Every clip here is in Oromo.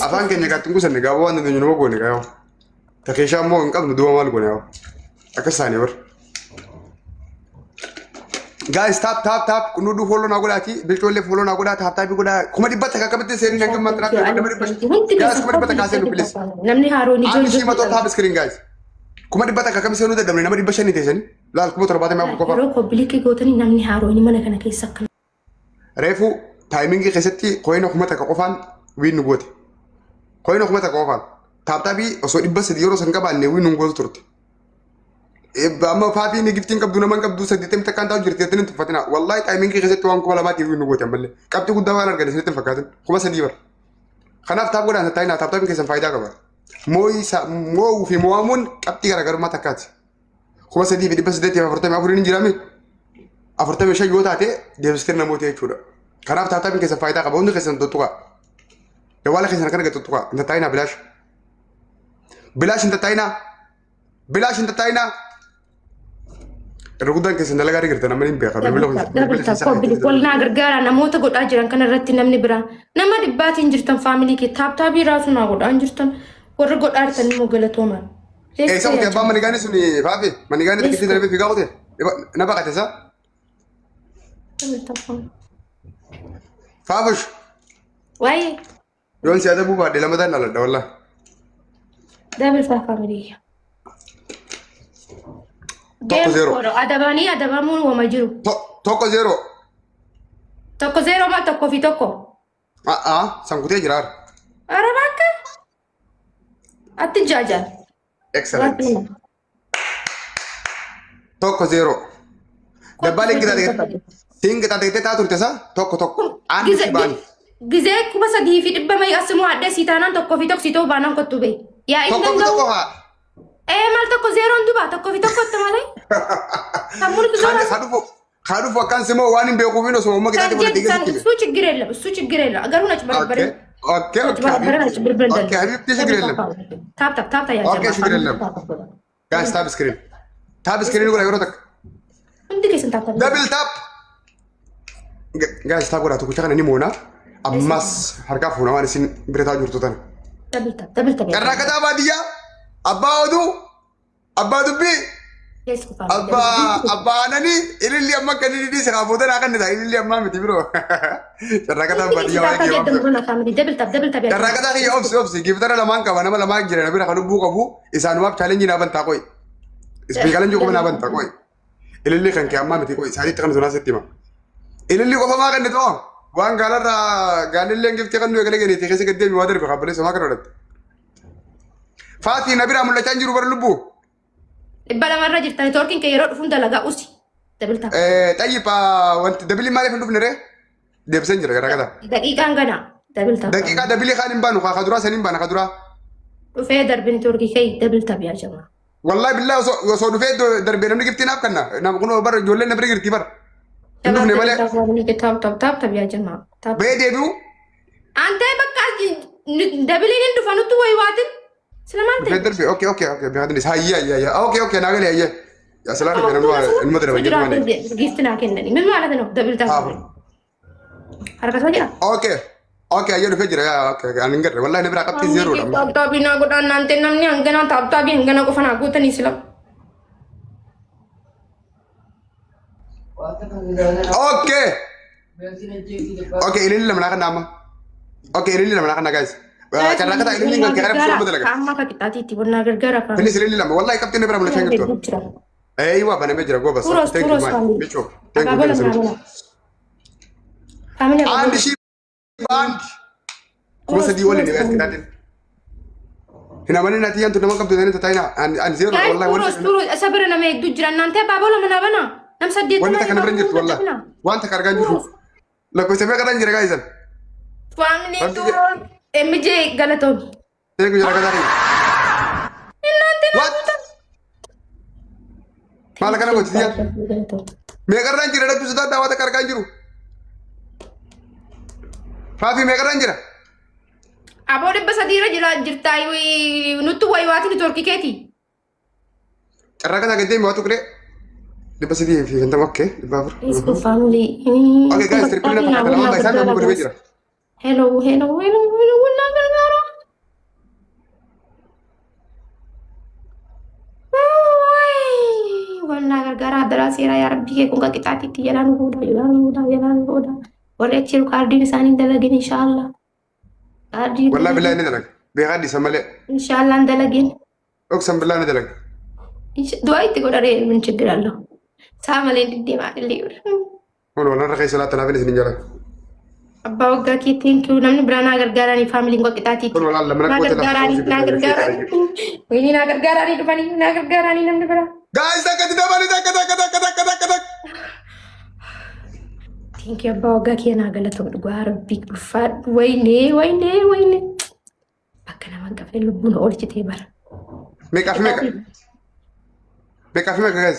Afaan keenya gaattiin kuusanne gaaboo waan dandeenyu nama goone gaayoo. Takeeshaa immoo hin qabnu duuba maal goone yaa'u. Akka isaanii bar. Guys, tap. Kunuuduu follow naa godhaati. Bilchoollee follow naa godhaa. Tap godhaa. Kuma dhibbata kakkabitti seenii hanga mantiraa fi nama dhibba. Guys, kuma dhibbata kaasee nu bilis. Namni haaroon ijoollee. Ani shiimatoo tap screen guys. Kuma dhibbata kakkabi seenuu dadhabne nama dhibba shanii teessanii. Laal kuma torbaatamii afur qofa. Yeroo kobiliikii gootanii namni haaroon mana kana keessa akka. Reefu taayimingii keessatti koyina kuma takka qofaan wiin nu goote. Koyina kuma takka qofaan. Taaptaabii osoo dhibba sadii yeroo san qabaanne wiin nu gootu turte. Amma faafii ni giftiin qabdu naman qabdu saddeetamii takkaan taa'u jirti jettanii tuffatina. Wallaahi taayimingii keessatti waan kuma lamaatiif wiin nu goote ammallee. Qabxii guddaa waan argate sinitti hin fakkaatin. Kuma sadii bara. Kanaaf taap godhaan taa'inaa taaptaabiin keessan faayidaa qaba. Moo'uu fi moo'amuun qabxii garaagarummaa takkaati. Kuma sadii fi dhibba saddeetii fi afurtamii afuriin hin jiraame. 45 yoo taate deebistee namoota jechuudha. Kanaaf taaptaabiin keessan faayidaa qaba. Hundi keessan tuttuqa. Dawwaala keessan akka nagaa tuttuqa. Hin tattaa'inaa bilaash. Bilaash hin tattaa'inaa. Bilaash hin tattaa'inaa. Irra guddaan keessan dalagaa deeggartan amma ni beeka. Walnaa gargaara namoota godhaa jiran kana irratti namni biraa nama dhibbaatiin jirtan faamilii kee taaptaabii raasuu naa godhaa jirtan warra godhaa jirtan immoo galatoomaa. Eessa kuti abbaan manigaanii sun faafi manigaanii xixiqqii darbee fiigaa kute na baqate isaa. Faafush. Waayee. Yoon siyaasa buufaadhe lama ta'an aladha wallah. Dabalfaa faamilii. Tokko zero. Adabanii adabamuun wama jiru. Tokko zero. Tokko zero ma tokko fi tokko. Sankutee jiraar. Araba akka. Atti jaajaan. Excellent. Tokko zero. Dabbaalee Tinga taatee taatu turte isaa tokko. Aanni si baani. Gizee kuma sadii fi dhibba mayi asimoo adda si taanaan tokko fi tokko si ta'u baanaan kottu bee. Yaa inni danda'u. Tokko faa. Mal tokko zeeroon duba tokko fi tokko malee. Sammuu ni zero. Kaadufu akkaan simoo waan hin beekuuf hin osoo uumma kitaatti godhatee geessitti. Su chigirella. Garuu na cibbarbare. Okay. Habibti chigirella. Tap yaa. Okay, chigirella. Guys, tap screen. Tap screen godha yeroo takka. Hundi keessan tap. Double tap. Guys, tap godha tokkicha kana ni moona. Ammas harkaa fuuna waan isin bira jirtu tana. Double tap. Karraa kataa baadiyyaa. Abbaa oduu. Abbaa dubbii. Abbaa anani ililli amma kan inni dhiise kaafotan akka inni ta'a ililli ammaa miti biroo. Carraa kataa baadiyyaa waan geeffamu. Carraa kataa kiyya obsi giftara lamaan qaba nama lamaan jira na bira kan lubbuu qabu isaanumaaf chaalenjii naa bantaa qoy. Ispiikalan jiru naa bantaa qoy. Ililli kan kee ammaa miti qoy isaaniitti kan sunaa sitti hima. Ililli qofamaa kan inni ta'o waan gaalarraa gaalillee giftii kan nuyi egalee ganii keessa gaddeemi waa darbe qabbalee somaa kan godhatte. Faatii na bira mul'achaa hin jiru bara lubbuu. Bala marra jirtan torkin ke yeroo dhufun dalagaa usi dabalta. Tayyiba wanti dabili maaliif hin dhufne ree? Deebisan jira garaa garaa. Daqiiqaan gana dabalta. Daqiiqaa dabili kaan hin baanu kaduraa san hin baana kaduraa. Dhufee darbin torki kee dabalta biyaa jama. Wallahi billahi osoo dhufee darbee namni giftii naaf kanna nama kun bara ijoolleen na bira girti bara. Hin dhufne malee. Tap biyaa jama. Bee deebi'u. Antee bakka dabiliin hin dhufanutti wayi waatin. Selamat. Betul, oke. Biar ini saya. Oke, naga ya. Ya selamat dengan luar. Ini mau terbaik mana? Gift nak kena ni. Memang ada nak double tap. Harga saja. Oke, ayo udah ya. Oke, anjir. Wallahi ini berangkat di zero. Tapi nak aku dan nanti namnya angkana tapi angkana aku fana aku tani silam. Oke, ini lah menakan nama. Oke, ini lah menakan guys. Karena kata ini nggak kira bisa betul lagi. Kamu kata kita titi pun nagar gara kan. Ini sering lama. Wallahi kapten berapa mulai cengit tuh. Iya, apa namanya jago bas. Thank you man. Beco. Thank you. Andi si band. Kuma sedih wali nih guys kita din. Hina mana nanti yang tuh nama kapten ini tanya. Andi zero wallahi. Turus. Sabar nama itu jiran nanti apa bola mana mana. Nam sedih. Wanita kan beranjut wallahi. Wanita kargan juru. Lalu saya kata jira guys. Family turun. MJ galaton. Saya jaga dari. What? Malah kan aku dia. Mereka ranjir ada tuh sudah dapat karkan juru. Fafi mereka ranjir. Apa udah bahasa dira jira jirtai nutu wai wati di Turki keti. Karena kan agak dia mau tuh kre. Di bahasa dia tentang oke. Isku family. Oke guys, terima kasih. Kalau mau bahasa kamu berbeda. Hello, nagar. baaseera yaa rabbii kee kun qixaatiitti jalaan fuudha. Warri achi jiru kaardiin isaanii dalagin inshaallah. Kaardiin والله بالله ندلك بيغادي سملة inshaallah dalagin. اقسم بالله ندلك Du'a itti godharee min chigirallo. Saa malee diddeemaa illee. والله رخيص لا تنافين سنين جرا Abbaa waggaa kee thank you namni biraa naa gargaaranii faamiliin koo qixaatiitti. والله لما Naa نقول gargaaranii. Wayii naa gargaaranii dhufanii naa gargaaranii namni biraa. جايز تك تدبر تك Thank you abbaa waggaa kee naa galatoomuu dhugaa rabbii ulfaadhu wayinee. Bakka nama qabee lubbuun oolchitee bara. ميكا في جايز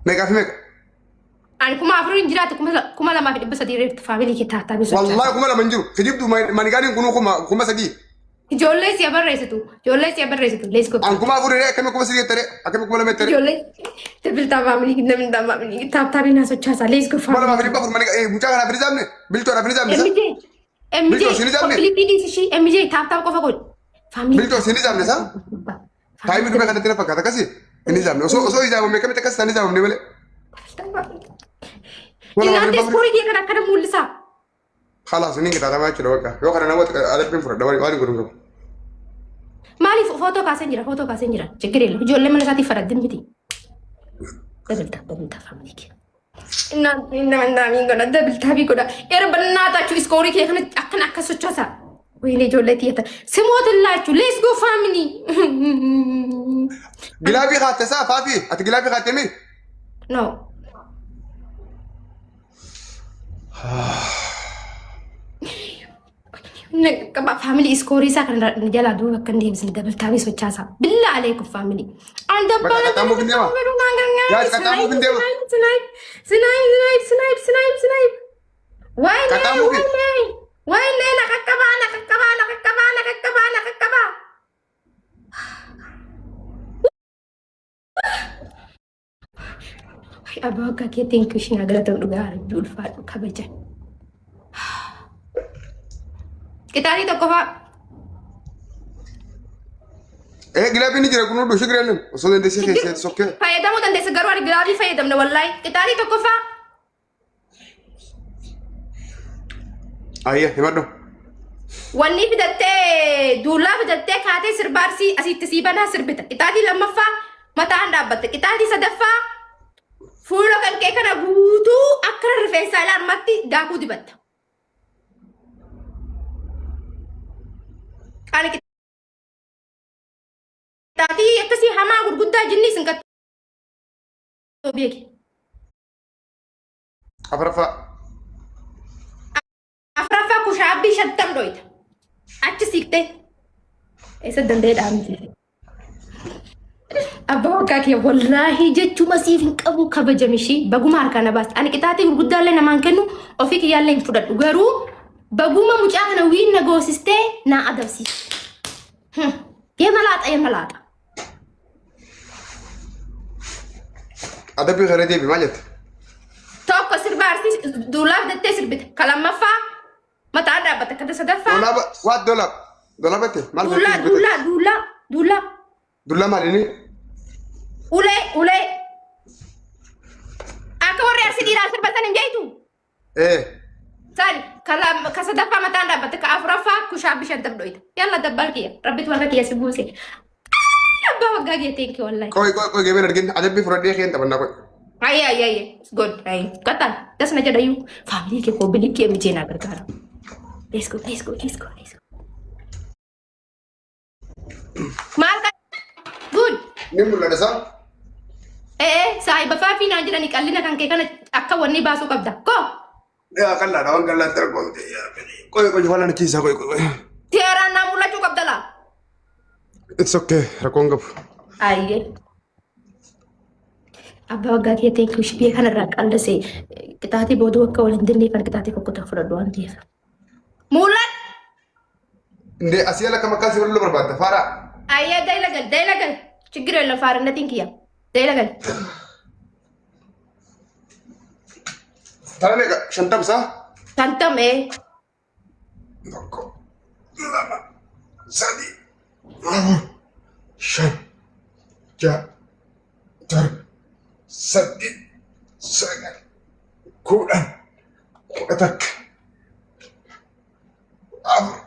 ميكا Ani kuma afurii hin jiraatu kuma lamaa fi dhibba sadii reeftu faamilii kee taataa bisu. والله كم لما نجرو كجيبتوا ما نقارن كم سدي Ijoollee si abarreessitu. Let's go. أنا كم أقول لك كم سدي ترى أكمل كم لما ترى Ijoollee taphiltaa faamilii namni faamilii taataa binaa sochaasaa let's go ما لما faamilii. في بحر ما نقول مجاك أنا في نظامنا بلتو أنا في نظامنا Bilto, sini zamne. MJ taataa qofa godhu. Faamilii. بلتو سني زامنا صح تايم إنه ما كان تنافق هذا كسي إني زامنا وسو إذا ما كم تكسر إني زامنا ولا Ilaante ispoorii kee kan akkana mul'isa. خلاص إني كده ما أشيله وكا يو خلنا نوت على بين فرد دواري واري كرونغ Maaliif footoo kaasan jira. Chigireel ijoollee mana isaatii faraddin miti. Dabaltaa faamilii kee. Inna mandaamii godha dabaltaa godha. Yeroo bannaataachuu iskoorii kee kan akkana akka sochoosa. Wayinee ijoollee tiyyata. Simootillaachuu let's go family. جلابي خات تسا فافي أت جلابي خات تمي No. Kaba family iskoorii isaa kan jalaa duuba kan deemsine dabaltaa sochaasa. Billaa aleekum family. Al dabbaa. Katamu bindeema. Guys, katamu bindeema. Snipe. Katamu bin. Wayne nakakkabaa. Abaa akka kee thank you shin agaratan dhugaa rabbii ulfaadhu kabajan. Qixaatii tokko fa'aa. جلابي نجري كنو دوش جريلن وصلنا دسي خيسة سوكي Fayyadamuu dandeessa garuu ani gilaabii fayyadamne wallaahi. Qixaatii tokko fa'aa. أيه يمدو Wanni fidattee duulaa fidattee kaatee sirbaarsii asitti sii banaa sirbita. Qixaatii lammaffaa mataan dhaabbatte. Qixaatii sadaffaa fuula kan kee kana guutuu akka rifeensaa ilaalmatti daakuu dibatta. Ani qixaatii akkasii hamaa gurguddaa jinni isin qaxxoo beeki. أفرفا Afraffaa kushaabbii 50 dhoyita. Achi siiqtee eessa danda'ee dhaabni. Abbaa waggaa kee wallaahi jechuma siif hin qabu kabajamishii baguma harkaan baasti. Ani qixaatii gurguddaallee namaan kennu ofii kiyyaallee hin fudhadhu. Garuu baguma mucaa kana wiin na goosistee naa adabsiisa. Yeema laaxa. أدبي غير بما جت Tokko sirbaarsi duulaaf dattee sirbita. Kalammaffaa mataa dhaabbata. Kada sadaffaa دولاب وات دولاب بتي مال duulaa. ماليني Ulee. Akka warri asii dhiiraa sirbatan hin jeetu. إيه Sali ka sadaffaa mataan dhaabbata. Ka afuraffaa kushaabbii 50 dhoyita. Yalla dabbal kiyya. Rabbitu warra kiyya si buuse. Abbaa waggaa kee thank you wallahi. كوي جيبين أرجين أدبي فرد يخين تبنا كوي Ayy. It's good. Katan. Das na jada yu. Family ke ko bili ke mijena gargara. Let's go. Marka. Good. نمر لدسا Sahiba fafi na jira ni kallina kan ke kana akka wanni baasu qabda. Ko. يا كلا داون كلا تركون كوي فلان كيسا كوي Tiara na mula cu qabda la. It's okay ركون قف Ayye. Abba waggaa kee thank you shibee kanarraa qallasee qixaatii booduu akka wal hin dinneef kan qixaatii kokkotaa fudhadhu waan ta'eef. Muullan. ندي أسئلة كم كاسي ولا بربادة فارا Ayya daylagal. Chigire la faarannatiin kiyya. Daylagal. ترى لك شنطة بس Tantam نكو لما زادي شن جا تر saddeet sagal kudhan kudha takka afur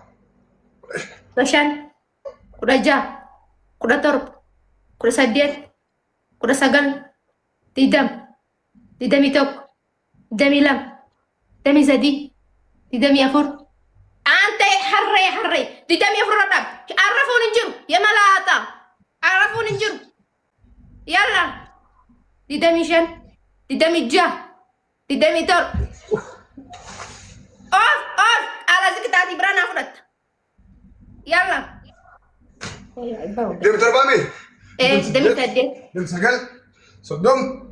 Bashan, kuda jah, kuda torp, kuda sadiat, kuda sagal, tidam, tidami tok, tidami lam, tidami zadi, tidami afur. Ante harre, tidami afur radab. Arrafun injur, ya malata. Arrafun injur. Yalla. Tidami shan, tidami jah, tidami torp. Off, ala zikitati berana furat. Yalla. dem torbami Demi tadi. dem sagal soddom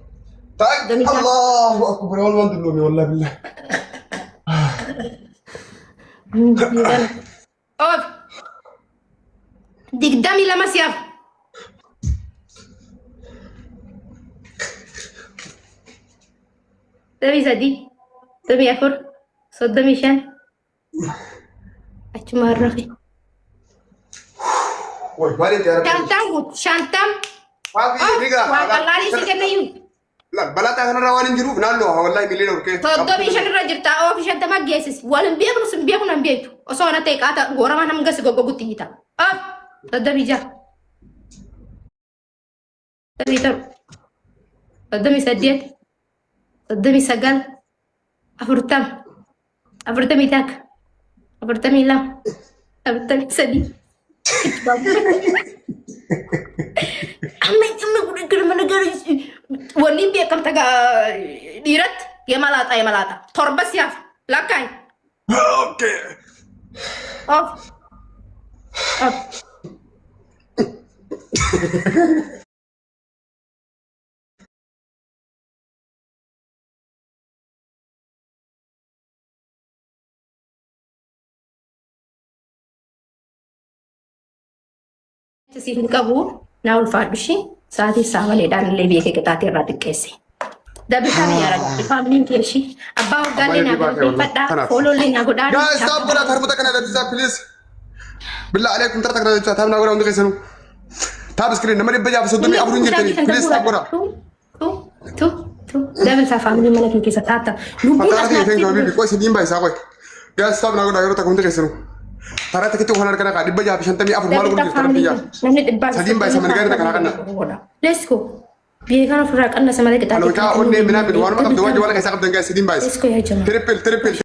tak Demi sagal. Allahu akbar wal mandulumi wallahi billah Off. Digdami lama siap. Demi zadi. Demi akur. Soddami shan. Acuma rafi. Woi, mari tiara. Shantam. Hafi, niga. Wallahi si kenna yu. La balata kana rawanin jiru nallo wallahi milina urke. Soddami shan rajirta. Off shantama gesis. Walim biya kunus biya kunan biya tu. Oso na te kata gora manam gas gogo guti kita. Off. Soddami jah. Soddami tor. Soddami sadiat. Soddami sagal. Afurtam. Afurtami tak. Afurtami lam. Afurtami sadi. Amma kuda mana gara wani biya kam taga dirat ya malata. Torbas ya lakai. Oke. Off. Sisihin kabu na ulfadushi saati saawale dhaan illee beekee qixaatii irraa xiqqeesse. Dabbisaa biyya ragaa faamiliin keeshi abbaa waggaa naa gurbeeffadhaa foolollee naa godhaa. Guys, stop gola tarbuta kana dabisa please. Billah alaikum tarta kana dabisa tamna gola hundi kesanu. Tab screen namari baja soddomi aburun jirtani please stop gola. Tu dabbisaa faamiliin mana kee keessa taata. Lubbuun Fatara ke tengo bibi ko sidin bai sa koy. Guys, stop na gola yoro ta hundi kesanu. Tarata kitu kana kana ka dibba ja shantami afur malu gurbi tarbiya. Namni dhibbaa Sadin bai sama negara kana kana. Let's go. Biyya kana ofirraa qannasa malee qixaatii. Alo ka onne mina bil warma qabdu wajhi wala ka sa qabdan guys sidin bai. Let's go yaa jamaa. Triple